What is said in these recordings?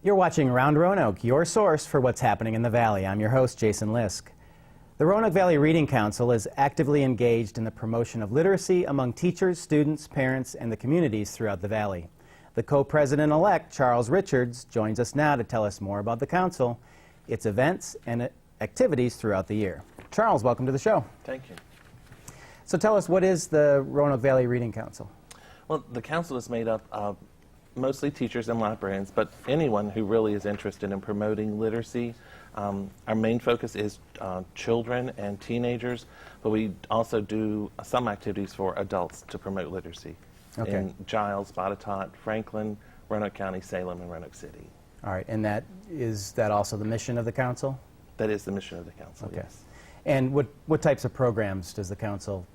You're watching Around Roanoke, your source for what's happening in the Valley. I'm your host, Jason Lisk. The Roanoke Valley Reading Council is actively engaged in the promotion of literacy among teachers, students, parents, and the communities throughout the Valley. The Co-President Elect, Charles Richards, joins us now to tell us more about the Council, its events, and activities throughout the year. Charles, welcome to the show. Thank you. So tell us, what is the Roanoke Valley Reading Council? Well, the council is made up of mostly teachers and librarians, but anyone who really is interested in promoting literacy. Our main focus is children and teenagers, but we also do some activities for adults to promote literacy in Giles, Botetourt, Franklin, Roanoke County, Salem, and Roanoke City. All right, and is that also the mission of the council? That is the mission of the council, Okay. yes. And what types of programs does the council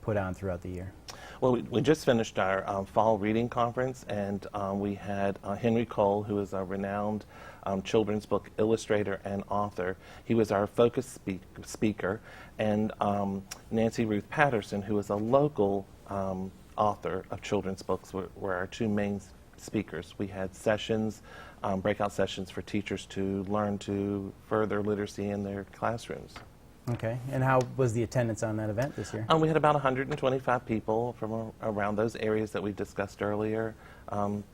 put on throughout the year? Well, we just finished our fall reading conference, and we had Henry Cole, who is a renowned children's book illustrator and author. He was our focus speaker, and Nancy Ruth Patterson, who is a local author of children's books, were our two main speakers. We had sessions, breakout sessions for teachers to learn to further literacy in their classrooms. Okay, and how was the attendance on that event this year? We had about 125 people from around those areas that we discussed earlier.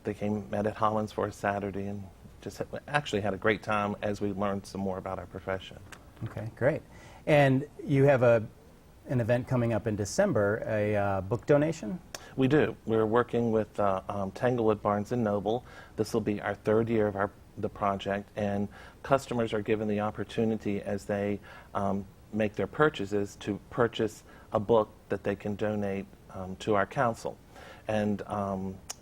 They met at Hollins for a Saturday and just actually had a great time as we learned some more about our profession. Okay, great. And you have an event coming up in December, a book donation? We do. We're working with Tanglewood Barnes & Noble. This will be our third year of the project, and customers are given the opportunity as they make their purchases to purchase a book that they can donate to our council. And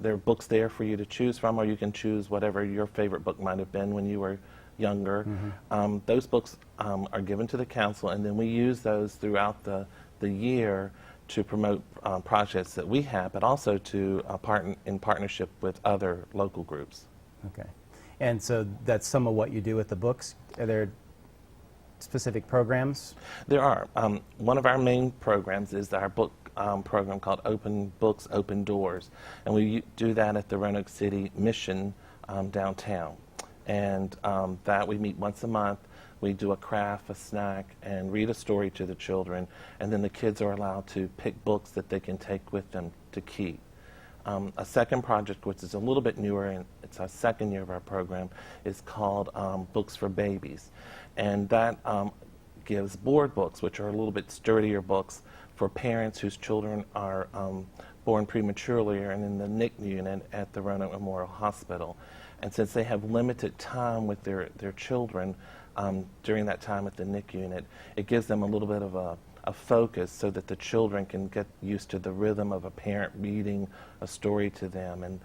there are books there for you to choose from, or you can choose whatever your favorite book might have been when you were younger. Mm-hmm. Those books are given to the council, and then we use those throughout the year to promote projects that we have, but also to in partnership with other local groups. Okay. And so that's some of what you do with the books? Are there specific programs? There are. One of our main programs is our book program called Open Books, Open Doors. And we do that at the Roanoke City Mission downtown. And that we meet once a month. We do a craft, a snack, and read a story to the children. And then the kids are allowed to pick books that they can take with them to keep. A second project, which is a little bit newer, and it's our second year of our program, is called Books for Babies. And that gives board books, which are a little bit sturdier books for parents whose children are born prematurely and in the NICU unit at the Roanoke Memorial Hospital. And since they have limited time with their children during that time at the NICU unit, it gives them a little bit of a focus so that the children can get used to the rhythm of a parent reading a story to them and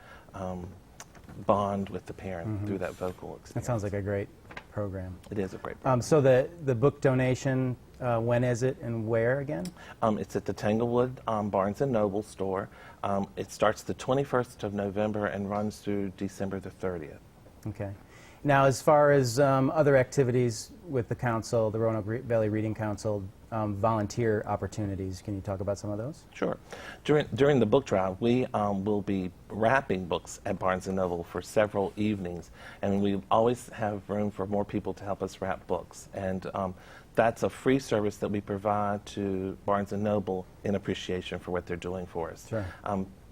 bond with the parent through that vocal experience. That sounds like a great program. It is a great program. So the book donation, when is it and where again? It's at the Tanglewood Barnes & Noble store. It starts the 21st of November and runs through December the 30th. Okay. Now, as far as other activities with the council, the Roanoke Valley Reading Council, volunteer opportunities, can you talk about some of those? Sure. During the book drive, we will be wrapping books at Barnes & Noble for several evenings, and we always have room for more people to help us wrap books. And that's a free service that we provide to Barnes & Noble in appreciation for what they're doing for us. Sure.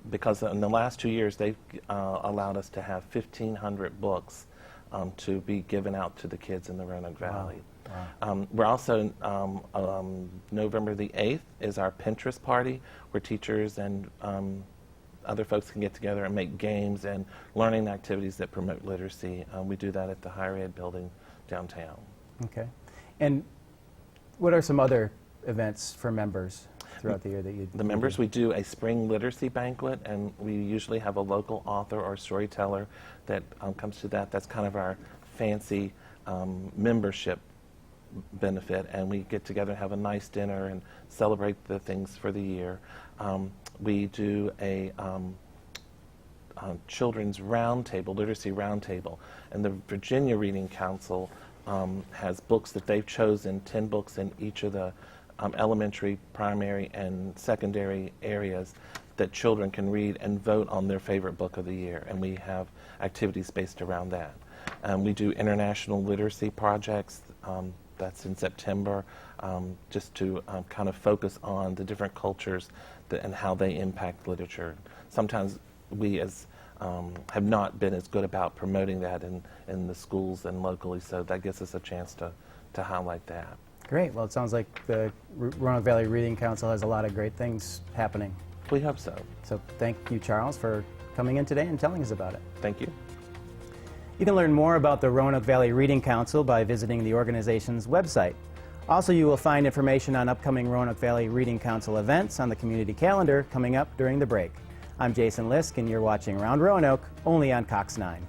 Because in the last 2 years, they've allowed us to have 1,500 books to be given out to the kids in the Roanoke Valley. Wow. We're also, November the 8th is our Pinterest party, where teachers and other folks can get together and make games and learning activities that promote literacy. We do that at the Higher Ed building downtown. Okay. And what are some other events for members throughout the year that you do? The members, we do a spring literacy banquet, and we usually have a local author or storyteller that comes to that. That's kind of our fancy membership benefit, and we get together and have a nice dinner and celebrate the things for the year. We do a children's roundtable, literacy roundtable, and the Virginia Reading Council has books that they've chosen, 10 books in each of the elementary, primary, and secondary areas that children can read and vote on their favorite book of the year, and we have activities based around that. We do international literacy projects. That's in September, just to kind of focus on the different cultures and how they impact literature. Sometimes we have not been as good about promoting that in the schools and locally, so that gives us a chance to highlight that. Great. Well, it sounds like the Roanoke Valley Reading Council has a lot of great things happening. We hope so. So thank you, Charles, for coming in today and telling us about it. Thank you. You can learn more about the Roanoke Valley Reading Council by visiting the organization's website. Also, you will find information on upcoming Roanoke Valley Reading Council events on the community calendar coming up during the break. I'm Jason Lisk, and you're watching Around Roanoke, only on Cox 9.